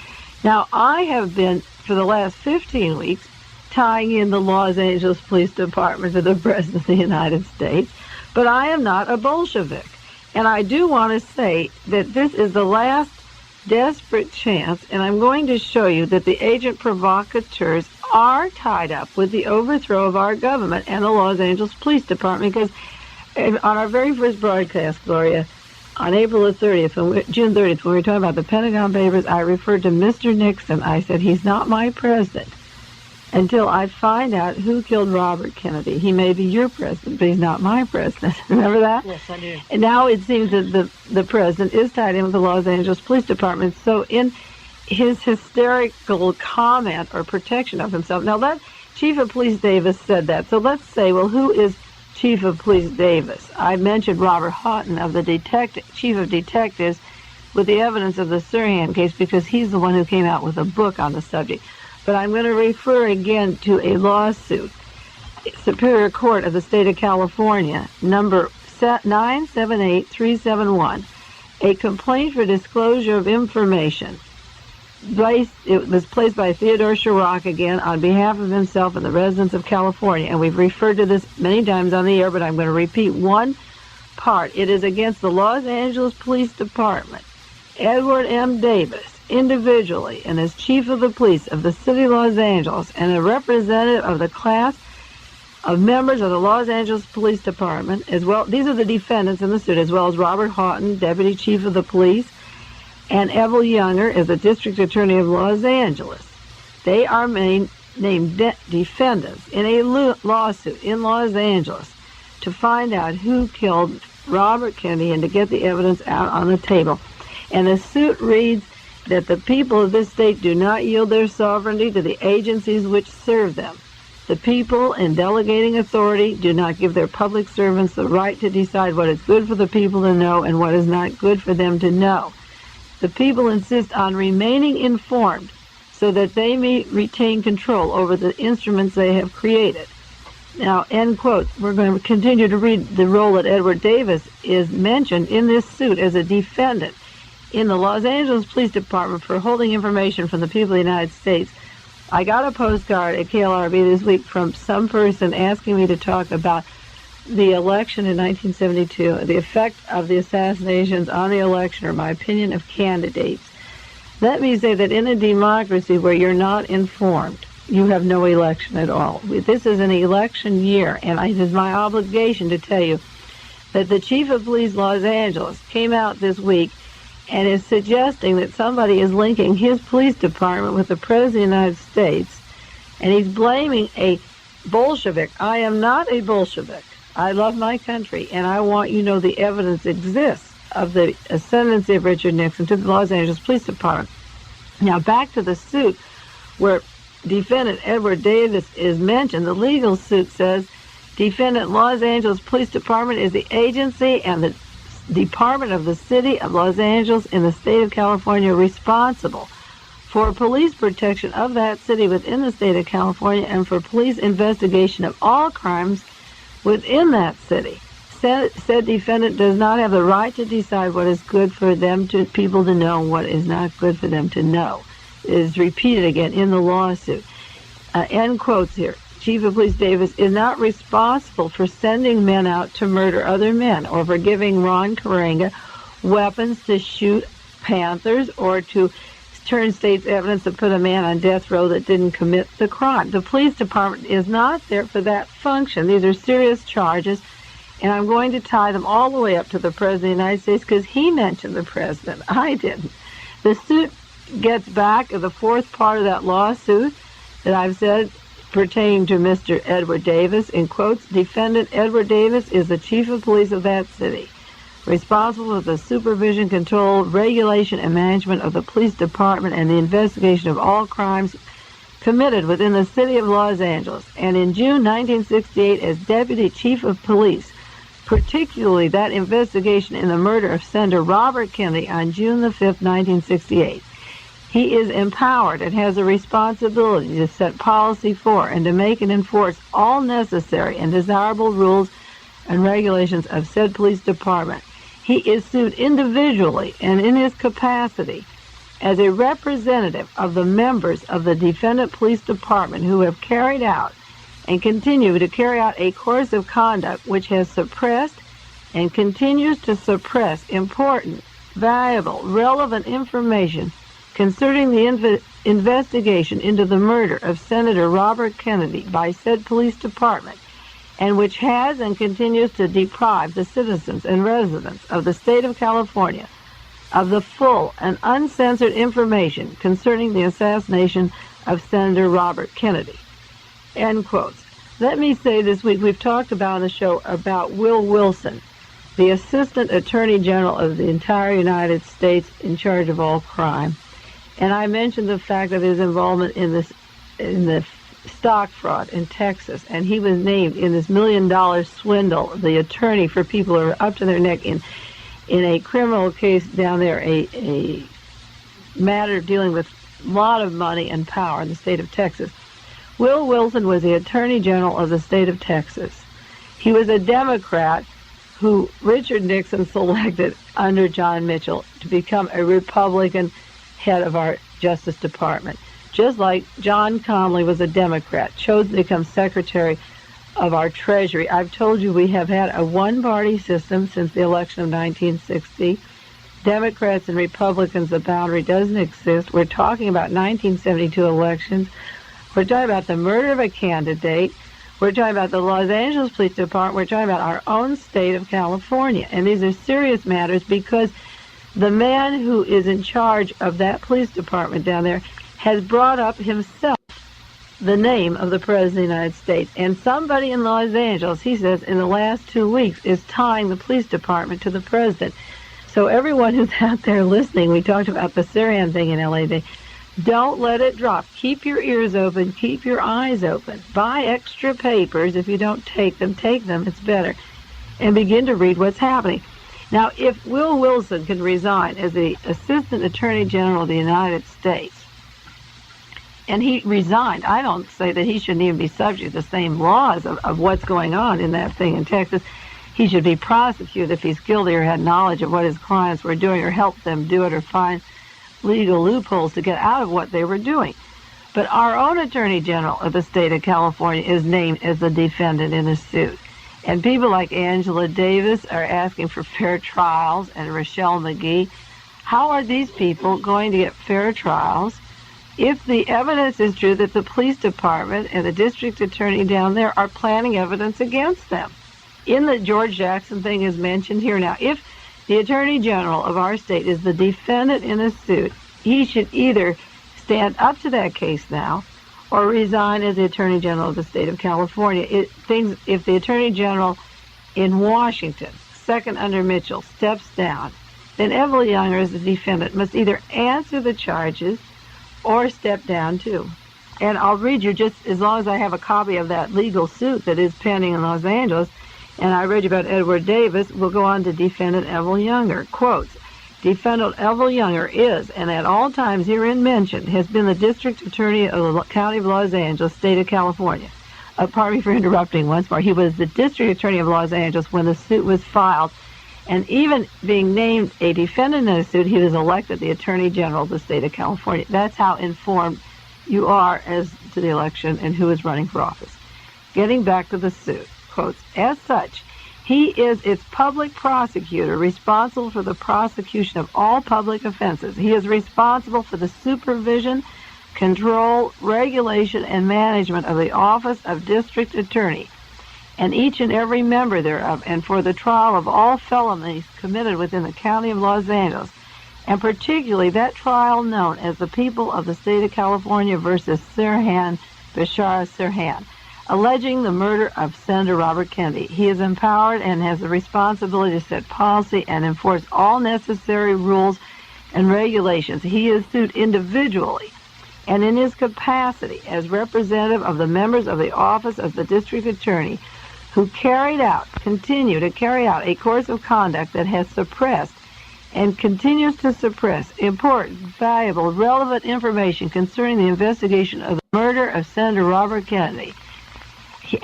Speaker 2: Now, I have been, for the last 15 weeks, tying in the Los Angeles Police Department to the President of the United States, but I am not a Bolshevik. And I do want to say that this is the last desperate chance, and I'm going to show you that the agent provocateurs are tied up with the overthrow of our government and the Los Angeles Police Department, because on our very first broadcast, Gloria, on April the 30th, June 30th, when we were talking about the Pentagon Papers, I referred to Mr. Nixon. I said, he's not my president until I find out who killed Robert Kennedy. He may be your president, but he's not my president. Remember that?
Speaker 1: Yes, I do.
Speaker 2: And now it seems that the president is tied in with the Los Angeles Police Department. So in his hysterical comment or protection of himself, now that Chief of Police Davis said that. So let's say, well, who is Chief of Police Davis? I mentioned Robert Houghton of the Chief of Detectives with the evidence of the Sirhan case, because he's the one who came out with a book on the subject. But I'm going to refer again to a lawsuit, Superior Court of the State of California, number 978371, a complaint for disclosure of information. It was placed by Theodore Chirac again on behalf of himself and the residents of California, and we've referred to this many times on the air, but I'm going to repeat one part. It is against the Los Angeles Police Department, Edward M. Davis, individually, and as chief of the police of the city of Los Angeles, and a representative of the class of members of the Los Angeles Police Department, as well. These are the defendants in the suit, as well as Robert Houghton, deputy chief of the police, and Evel Younger as the district attorney of Los Angeles. They are named defendants in a lawsuit in Los Angeles to find out who killed Robert Kennedy and to get the evidence out on the table. And the suit reads that the people of this state do not yield their sovereignty to the agencies which serve them. The people, in delegating authority, do not give their public servants the right to decide what is good for the people to know and what is not good for them to know. The people insist on remaining informed so that they may retain control over the instruments they have created. Now, end quote. We're going to continue to read the role that Edward Davis is mentioned in this suit as a defendant in the Los Angeles Police Department for holding information from the people of the United States. I got a postcard at KLRB this week from some person asking me to talk about the election in 1972, the effect of the assassinations on the election, or my opinion of candidates, let me say that in a democracy where you're not informed, you have no election at all. This is an election year, and it is my obligation to tell you that the chief of police Los Angeles came out this week and is suggesting that somebody is linking his police department with the President of the United States, and he's blaming a Bolshevik. I am not a Bolshevik. I love my country, and I want you to know the evidence exists of the ascendancy of Richard Nixon to the Los Angeles Police Department. Now, back to the suit where defendant Edward Davis is mentioned. The legal suit says defendant Los Angeles Police Department is the agency and the Department of the City of Los Angeles in the state of California responsible for police protection of that city within the state of California and for police investigation of all crimes within that city. Said defendant does not have the right to decide what is good for people to know and what is not good for them to know. It is repeated again in the lawsuit. End quotes here. Chief of Police Davis is not responsible for sending men out to murder other men or for giving Ron Karenga weapons to shoot Panthers or to turn state's evidence to put a man on death row that didn't commit the crime. The police department is not there for that function. These are serious charges, and I'm going to tie them all the way up to the President of the United States because he mentioned the President. I didn't. The suit gets back to the fourth part of that lawsuit that I've said pertaining to Mr. Edward Davis. In quotes, defendant Edward Davis is the chief of police of that city, responsible for the supervision, control, regulation, and management of the police department and the investigation of all crimes committed within the city of Los Angeles. And in June 1968, as deputy chief of police, particularly that investigation in the murder of Senator Robert Kennedy on June the 5th, 1968. He is empowered and has a responsibility to set policy for and to make and enforce all necessary and desirable rules and regulations of said police department. He is sued individually and in his capacity as a representative of the members of the defendant police department who have carried out and continue to carry out a course of conduct which has suppressed and continues to suppress important, valuable, relevant information concerning the investigation into the murder of Senator Robert Kennedy by said police department, and which has and continues to deprive the citizens and residents of the state of California of the full and uncensored information concerning the assassination of Senator Robert Kennedy. End quotes. Let me say this week, we've talked about on the show about Will Wilson, the Assistant Attorney General of the entire United States in charge of all crime. And I mentioned the fact of his involvement in the stock fraud in Texas, and he was named in this $1 million swindle, the attorney for people who are up to their neck in a criminal case down there, a matter dealing with a lot of money and power in the state of Texas. Will Wilson was the Attorney General of the state of Texas. He was a Democrat who Richard Nixon selected under John Mitchell to become a Republican head of our Justice Department. Just like John Connally was a Democrat, chose to become Secretary of our Treasury. I've told you we have had a one-party system since the election of 1960. Democrats and Republicans, the boundary doesn't exist. We're talking about 1972 elections. We're talking about the murder of a candidate. We're talking about the Los Angeles Police Department. We're talking about our own state of California. And these are serious matters because the man who is in charge of that police department down there has brought up himself the name of the President of the United States. And somebody in Los Angeles, he says, in the last 2 weeks is tying the police department to the President. So everyone who's out there listening, we talked about the Syrian thing in LA, don't let it drop. Keep your ears open. Keep your eyes open. Buy extra papers. If you don't take them. It's better. And begin to read what's happening. Now, if Will Wilson can resign as the Assistant Attorney General of the United States, and he resigned, I don't say that he shouldn't even be subject to the same laws of what's going on in that thing in Texas. He should be prosecuted if he's guilty or had knowledge of what his clients were doing or helped them do it or find legal loopholes to get out of what they were doing. But our own Attorney General of the state of California is named as the defendant in the suit. And people like Angela Davis are asking for fair trials, and Rochelle McGee. How are these people going to get fair trials if the evidence is true that the police department and the district attorney down there are planning evidence against them? In the George Jackson thing is mentioned here. Now, if the Attorney General of our state is the defendant in a suit, he should either stand up to that case now or resign as the Attorney General of the state of California. If the Attorney General in Washington, second under Mitchell, steps down, then Evelyn Younger, as the defendant, must either answer the charges or step down too. And I'll read you, just as long as I have a copy of that legal suit that is pending in Los Angeles, and I read you about Edward Davis, we'll go on to defendant Evelyn Younger. Quotes, defendant Evelyn Younger is, and at all times herein mentioned, has been the district attorney of the county of Los Angeles, state of California. Pardon me for interrupting once more. He was the district attorney of Los Angeles when the suit was filed, and even being named a defendant in a suit, he was elected the attorney general of the state of California. That's how informed you are as to the election and who is running for office. Getting back to the suit. Quotes, as such, he is its public prosecutor responsible for the prosecution of all public offenses. He is responsible for the supervision, control, regulation, and management of the office of district attorney and each and every member thereof, and for the trial of all felonies committed within the county of Los Angeles, and particularly that trial known as the People of the State of California versus Sirhan Bashar Sirhan, alleging the murder of Senator Robert Kennedy. He is empowered and has the responsibility to set policy and enforce all necessary rules and regulations. He is sued individually and in his capacity as representative of the members of the office of the district attorney who continue to carry out a course of conduct that has suppressed and continues to suppress important, valuable, relevant information concerning the investigation of the murder of Senator Robert Kennedy.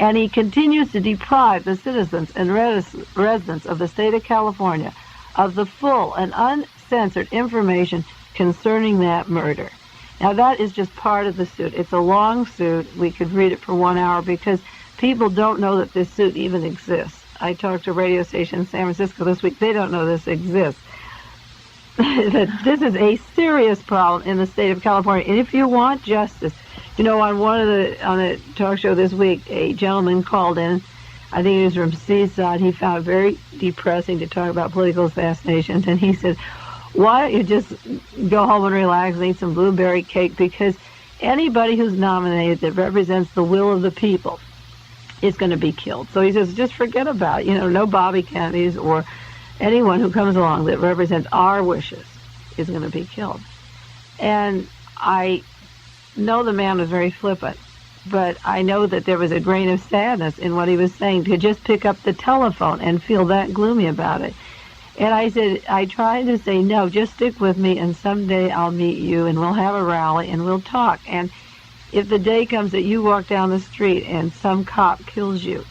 Speaker 2: And he continues to deprive the citizens and residents of the state of California of the full and uncensored information concerning that murder. Now, that is just part of the suit. It's a long suit. We could read it for 1 hour because people don't know that this suit even exists. I talked to a radio station in San Francisco this week. They don't know this exists. That this is a serious problem in the state of California. And if you want justice, you know, on a talk show this week, a gentleman called in. I think he was from Seaside. He found it very depressing to talk about political assassinations, and he said, "Why don't you just go home and relax and eat some blueberry cake? Because anybody who's nominated that represents the will of the people is going to be killed." So he says, "Just forget about it. You know, no Bobby Kennedys or anyone who comes along that represents our wishes is going to be killed." And I know the man was very flippant, but I know that there was a grain of sadness in what he was saying, to just pick up the telephone and feel that gloomy about it. And I said, I tried to say, no, just stick with me, and someday I'll meet you, and we'll have a rally, and we'll talk. And if the day comes that you walk down the street and some cop kills you,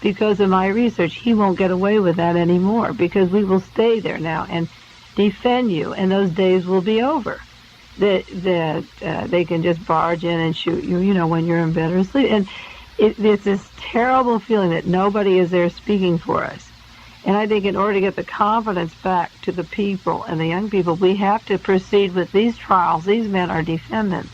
Speaker 2: because of my research, he won't get away with that anymore, because we will stay there now and defend you, and those days will be over. That they can just barge in and shoot you, you know, when you're in bed or asleep. And it's this terrible feeling that nobody is there speaking for us. And I think in order to get the confidence back to the people and the young people, we have to proceed with these trials. These men are defendants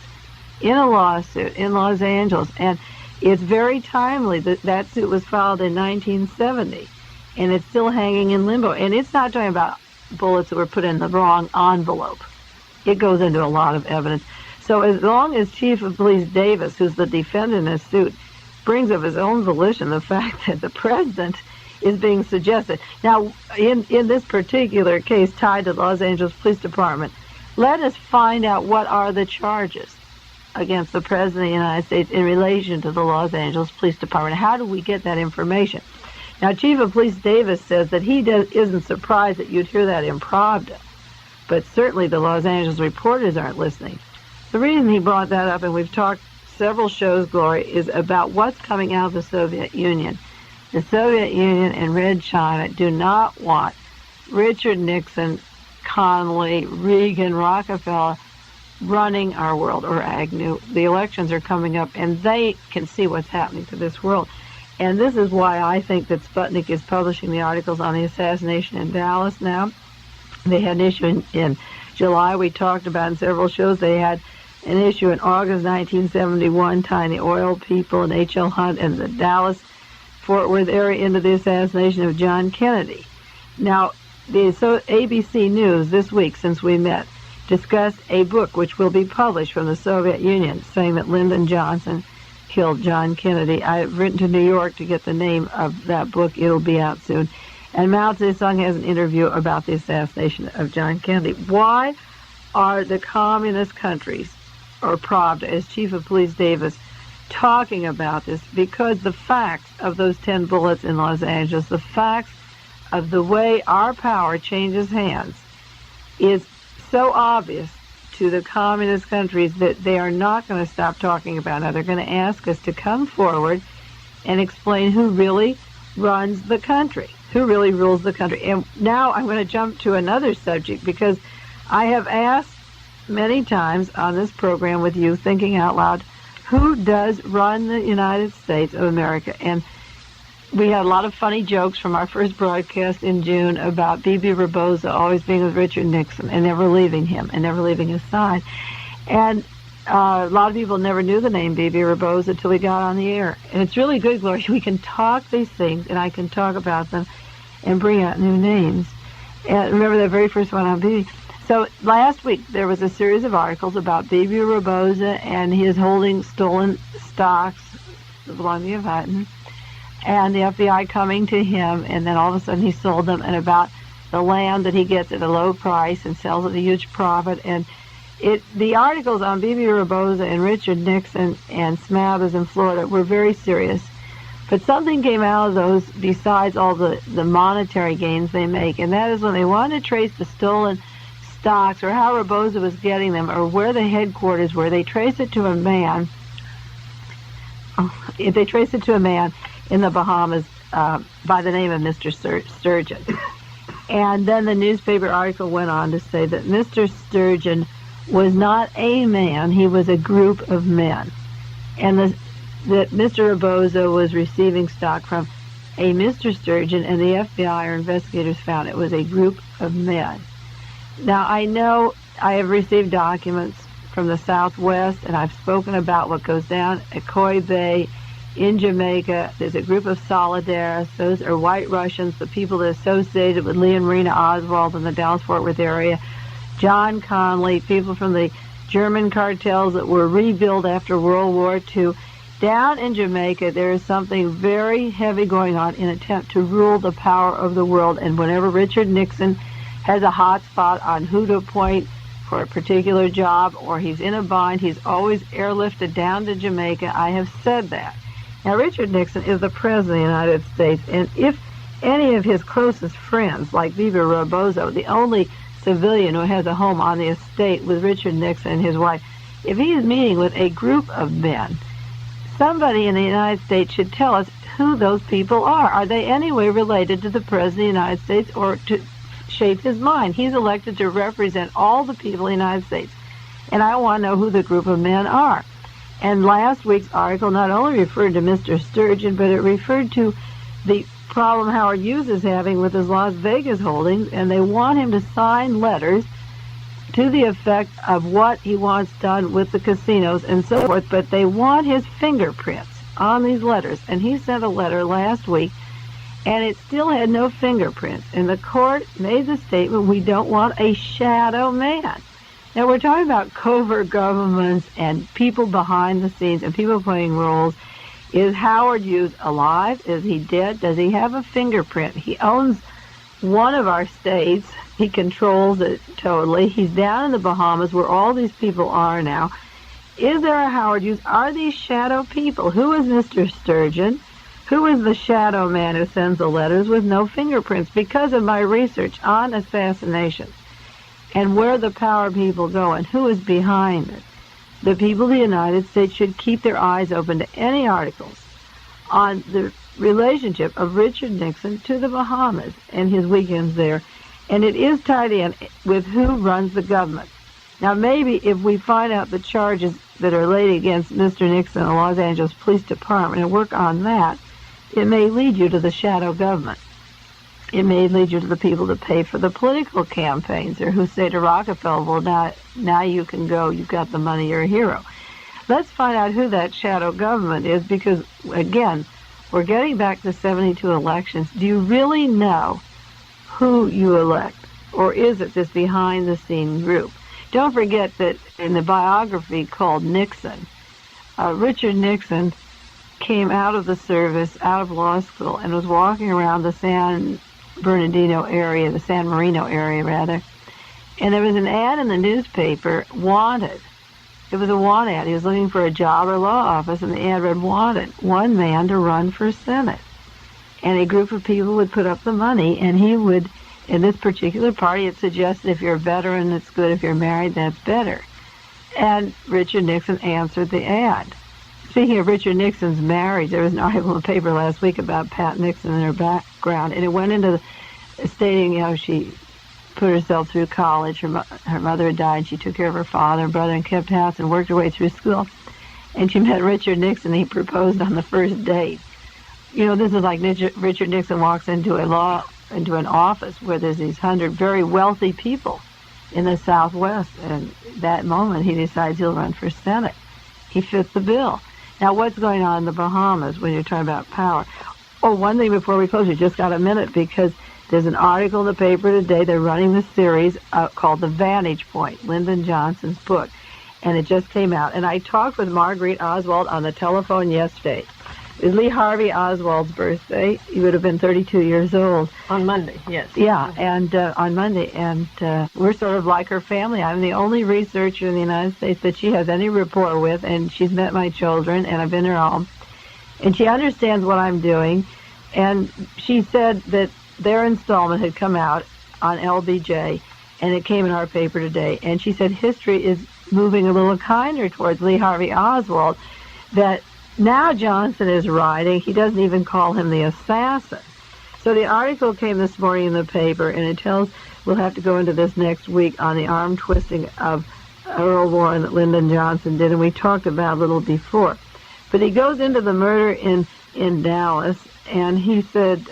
Speaker 2: in a lawsuit in Los Angeles. And it's very timely that that suit was filed in 1970. And it's still hanging in limbo. And it's not talking about bullets that were put in the wrong envelope. It goes into a lot of evidence. So as long as Chief of Police Davis, who's the defendant in this suit, brings of his own volition the fact that the president is being suggested. Now, in this particular case tied to the Los Angeles Police Department, let us find out what are the charges against the President of the United States in relation to the Los Angeles Police Department. How do we get that information? Now, Chief of Police Davis says that he isn't surprised that you'd hear that in Pravda, but certainly the Los Angeles reporters aren't listening. The reason he brought that up, and we've talked several shows, Gloria, is about what's coming out of the Soviet Union. The Soviet Union and Red China do not want Richard Nixon, Connally, Reagan, Rockefeller running our world, or Agnew. The elections are coming up, and they can see what's happening to this world. And this is why I think that Sputnik is publishing the articles on the assassination in Dallas now. They had an issue in July we talked about in several shows. They had an issue in August 1971 tying the oil people and H.L. Hunt and the Dallas-Fort Worth area into the assassination of John Kennedy. Now, the ABC News this week, since we met, discussed a book which will be published from the Soviet Union saying that Lyndon Johnson killed John Kennedy. I've written to New York to get the name of that book. It'll be out soon. And Mao Zedong has an interview about the assassination of John Kennedy. Why are the communist countries, or Pravda, as Chief of Police Davis, talking about this? Because the facts of those 10 bullets in Los Angeles, the facts of the way our power changes hands, is so obvious to the communist countries that they are not going to stop talking about it. They're going to ask us to come forward and explain who really runs the country, who really rules the country. And now I'm going to jump to another subject, because I have asked many times on this program with you, Thinking Out Loud, who does run the United States of America? And we had a lot of funny jokes from our first broadcast in June about Bibi Rebozo always being with Richard Nixon and never leaving him and never leaving his side. And a lot of people never knew the name Bibi Rebozo until we got on the air. And it's really good, Gloria. We can talk these things, and I can talk about them and bring out new names. And remember that very first one on Bibi. So last week there was a series of articles about Bibi Rebozo and his holding stolen stocks that belong to the Yavatin, and the FBI coming to him, and then all of a sudden he sold them, and about the land that he gets at a low price and sells at a huge profit. And the articles on Bibi Rebozo and Richard Nixon and Smathers in Florida were very serious. But something came out of those besides all the monetary gains they make, and that is when they wanted to trace the stolen stocks or how Rebozo was getting them or where the headquarters were. They traced it to a man. They traced it to a man in the Bahamas by the name of Mr. Sturgeon. And then the newspaper article went on to say that Mr. Sturgeon was not a man, he was a group of men. And that Mr. Rebozo was receiving stock from a Mr. Sturgeon, and the FBI or investigators found it was a group of men. Now, I know I have received documents from the Southwest, and I've spoken about what goes down at Coy Bay in Jamaica. There's a group of Solidaris. Those are white Russians, the people that are associated with Lee and Marina Oswald in the Dallas-Fort Worth area, John Conley, people from the German cartels that were rebuilt after World War II. Down in Jamaica, there is something very heavy going on in an attempt to rule the power of the world. And whenever Richard Nixon has a hot spot on who to appoint for a particular job, or he's in a bind, he's always airlifted down to Jamaica. I have said that. Now, Richard Nixon is the President of the United States, and if any of his closest friends, like Bibi Rebozo, the only civilian who has a home on the estate with Richard Nixon and his wife, if he is meeting with a group of men, somebody in the United States should tell us who those people are. Are they anyway related to the President of the United States or to shape his mind? He's elected to represent all the people in the United States, and I want to know who the group of men are. And last week's article not only referred to Mr. Sturgeon, but it referred to the problem Howard Hughes is having with his Las Vegas holdings, and they want him to sign letters to the effect of what he wants done with the casinos and so forth, but they want his fingerprints on these letters. And he sent a letter last week, and it still had no fingerprints. And the court made the statement, we don't want a shadow man. Now, we're talking about covert governments and people behind the scenes and people playing roles. Is Howard Hughes alive? Is he dead? Does he have a fingerprint? He owns one of our states. He controls it totally. He's down in the Bahamas where all these people are now. Is there a Howard Hughes? Are these shadow people? Who is Mr. Sturgeon? Who is the shadow man who sends the letters with no fingerprints? Because of my research on assassination and where the power people go and who is behind it, the people of the United States should keep their eyes open to any articles on the relationship of Richard Nixon to the Bahamas and his weekends there. And it is tied in with who runs the government. Now, maybe if we find out the charges that are laid against Mr. Nixon and the Los Angeles Police Department and work on that, it may lead you to the shadow government. It may lead you to the people that pay for the political campaigns, or who say to Rockefeller, well, now you can go, you've got the money, you're a hero. Let's find out who that shadow government is, because, again, we're getting back to 72 elections. Do you really know who you elect, or is it this behind-the-scene group? Don't forget that in the biography called Nixon, Richard Nixon came out of the service, out of law school, and was walking around the San Marino area, and there was an ad in the newspaper, wanted. It was a want ad. He was looking for a job or law office, and the ad read, wanted, one man to run for Senate. And a group of people would put up the money, and he would, in this particular party, it suggested if you're a veteran, it's good. If you're married, that's better. And Richard Nixon answered the ad. Speaking of Richard Nixon's marriage, there was an article in the paper last week about Pat Nixon and her background, and it went into stating, she put herself through college. Her mother had died. She took care of her father and brother and kept house and worked her way through school. And she met Richard Nixon. He proposed on the first date. This is like Richard Nixon walks into an office where there's these 100 very wealthy people in the Southwest, and that moment he decides he'll run for Senate. He fits the bill. Now, what's going on in the Bahamas when you're talking about power? Oh, one thing before we close, you just got a minute, because there's an article in the paper today. They're running this series called The Vantage Point, Lyndon Johnson's book, and it just came out. And I talked with Marguerite Oswald on the telephone yesterday. It was Lee Harvey Oswald's birthday. He would have been 32 years old.
Speaker 1: On Monday, yes.
Speaker 2: Yeah, and on Monday. And we're sort of like her family. I'm the only researcher in the United States that she has any rapport with, and she's met my children, and I've been to her home. And she understands what I'm doing. And she said that their installment had come out on LBJ, and it came in our paper today. And she said history is moving a little kinder towards Lee Harvey Oswald, that now Johnson is writing. He doesn't even call him the assassin. So the article came this morning in the paper, and it tells, we'll have to go into this next week, on the arm twisting of Earl Warren that Lyndon Johnson did, and we talked about a little before. But he goes into the murder in Dallas, and he said,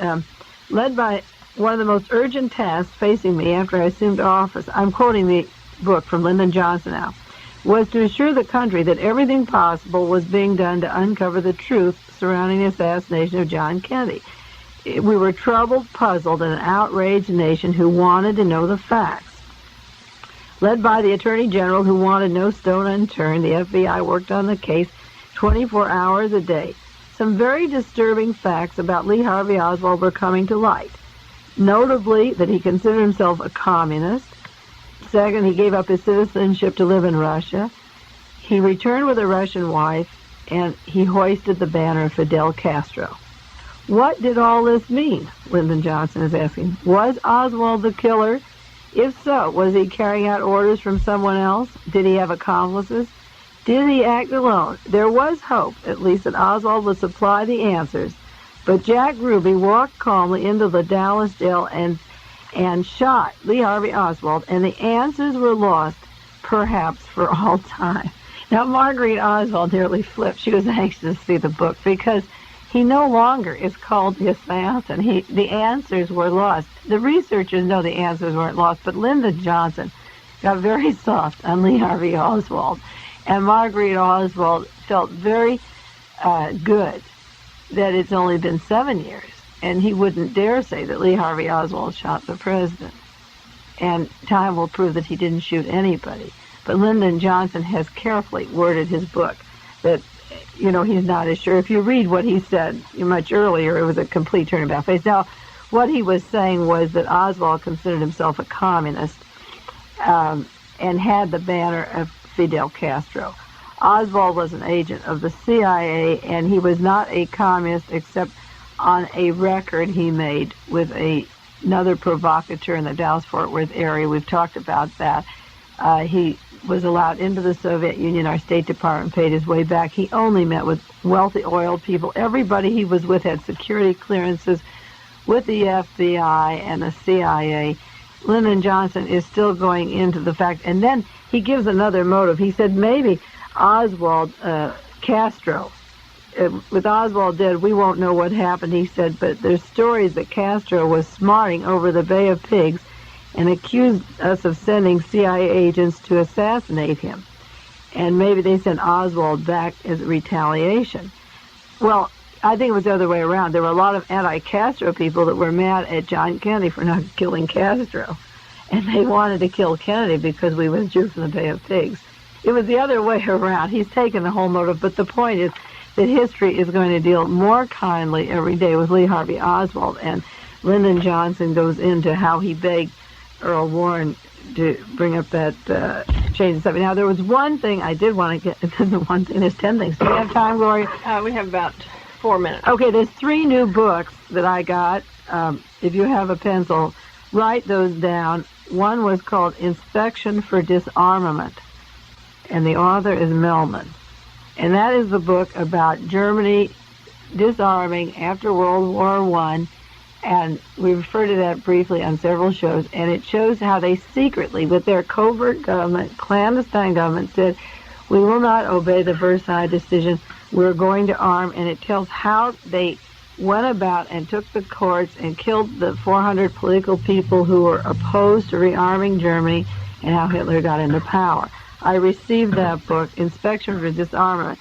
Speaker 2: led by one of the most urgent tasks facing me after I assumed office, I'm quoting the book from Lyndon Johnson now, was to assure the country that everything possible was being done to uncover the truth surrounding the assassination of John Kennedy. We were troubled, puzzled, and an outraged nation who wanted to know the facts. Led by the Attorney General, who wanted no stone unturned, the FBI worked on the case 24 hours a day. Some very disturbing facts about Lee Harvey Oswald were coming to light. Notably, that he considered himself a communist. Second, he gave up his citizenship to live in Russia. He returned with a Russian wife, and he hoisted the banner of Fidel Castro. What did all this mean? Lyndon Johnson is asking. Was Oswald the killer? If so, was he carrying out orders from someone else? Did he have accomplices? Did he act alone? There was hope, at least, that Oswald would supply the answers. But Jack Ruby walked calmly into the Dallas jail and shot Lee Harvey Oswald, and the answers were lost, perhaps for all time. Now, Marguerite Oswald nearly flipped. She was anxious to see the book, because he no longer is called the assassin. The answers were lost. The researchers know the answers weren't lost, but Lyndon Johnson got very soft on Lee Harvey Oswald, and Marguerite Oswald felt very good that it's only been 7 years, and he wouldn't dare say that Lee Harvey Oswald shot the president. And time will prove that he didn't shoot anybody. But Lyndon Johnson has carefully worded his book that, he's not as sure. If you read what he said much earlier, it was a complete turn about face. Now, what he was saying was that Oswald considered himself a communist and had the banner of Fidel Castro. Oswald was an agent of the CIA, and he was not a communist except on a record he made with another provocateur in the Dallas-Fort Worth area. We've talked about that. He was allowed into the Soviet Union. Our State Department paid his way back. He only met with wealthy oil people. Everybody he was with had security clearances with the FBI and the CIA. Lyndon Johnson is still going into the fact, and then he gives another motive. He said maybe Oswald Castro with Oswald dead, we won't know what happened, he said, but there's stories that Castro was smarting over the Bay of Pigs and accused us of sending CIA agents to assassinate him. And maybe they sent Oswald back as retaliation. Well, I think it was the other way around. There were a lot of anti-Castro people that were mad at John Kennedy for not killing Castro. And they wanted to kill Kennedy because we withdrew from the Bay of Pigs. It was the other way around. He's taken the whole motive, but the point is that history is going to deal more kindly every day with Lee Harvey Oswald, and Lyndon Johnson goes into how he begged Earl Warren to bring up that change of subject. Now, there was one thing I did want to get, the one thing, there's 10 things. Do we have time, Gloria?
Speaker 1: We have about 4 minutes.
Speaker 2: Okay, there's 3 new books that I got. If you have a pencil, write those down. One was called Inspection for Disarmament, and the author is Melman. And that is the book about Germany disarming after World War I, and we refer to that briefly on several shows, and it shows how they secretly, with their covert government, clandestine government, said, we will not obey the Versailles decision, we're going to arm, and it tells how they went about and took the courts and killed the 400 political people who were opposed to rearming Germany, and how Hitler got into power. I received that book, Inspection for Disarmament.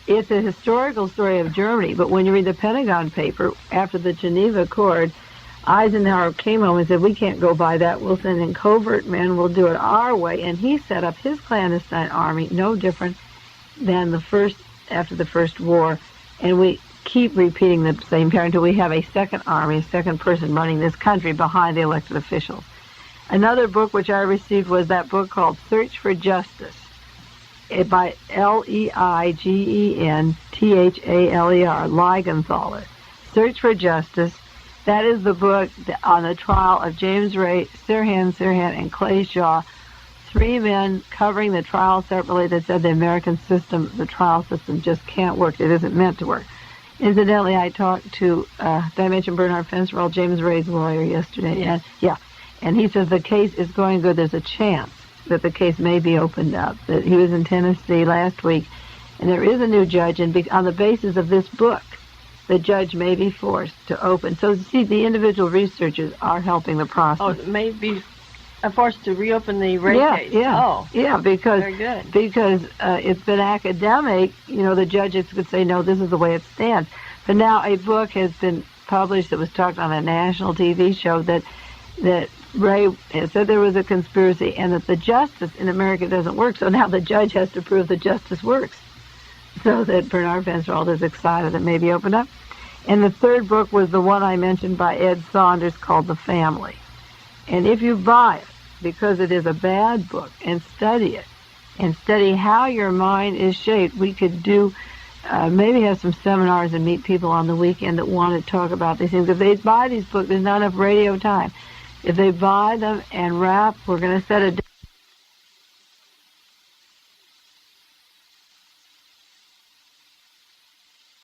Speaker 2: It's a historical story of Germany, but when you read the Pentagon paper, after the Geneva Accord, Eisenhower came home and said, we can't go by that, we'll send in covert men, we'll do it our way, and he set up his clandestine army, no different than after the First War, and we keep repeating the same pattern until we have a second army, a second person running this country behind the elected officials. Another book which I received was that book called Search for Justice by Leigenthaler, Leigenthaler. Search for Justice. That is the book on the trial of James Ray, Sirhan, and Clay Shaw, 3 men covering the trial separately that said the American system, the trial system, just can't work. It isn't meant to work. Incidentally, I talked to, did I mention Bernard Fencerell, James Ray's lawyer, yesterday?
Speaker 1: Yes.
Speaker 2: And he says the case is going good. There's a chance that the case may be opened up. That he was in Tennessee last week, and there is a new judge, and on the basis of this book, the judge may be forced to open. So, see, the individual researchers are helping the process.
Speaker 1: Oh, it may be forced to reopen the Ray case.
Speaker 2: Yeah, because
Speaker 1: very good.
Speaker 2: Because it's been academic. You know, the judges could say, no, this is the way it stands. But now a book has been published that was talked on a national TV show that Ray said there was a conspiracy and that the justice in America doesn't work. So now the judge has to prove the justice works. So that Bernard Fencerell is excited it may be opened up. And the third book was the one I mentioned by Ed Saunders called The Family. And if you buy it, because it is a bad book, and study it, and study how your mind is shaped, we could do, maybe have some seminars and meet people on the weekend that want to talk about these things. If they buy these books, there's not enough radio time. If they buy them and wrap, we're going to set a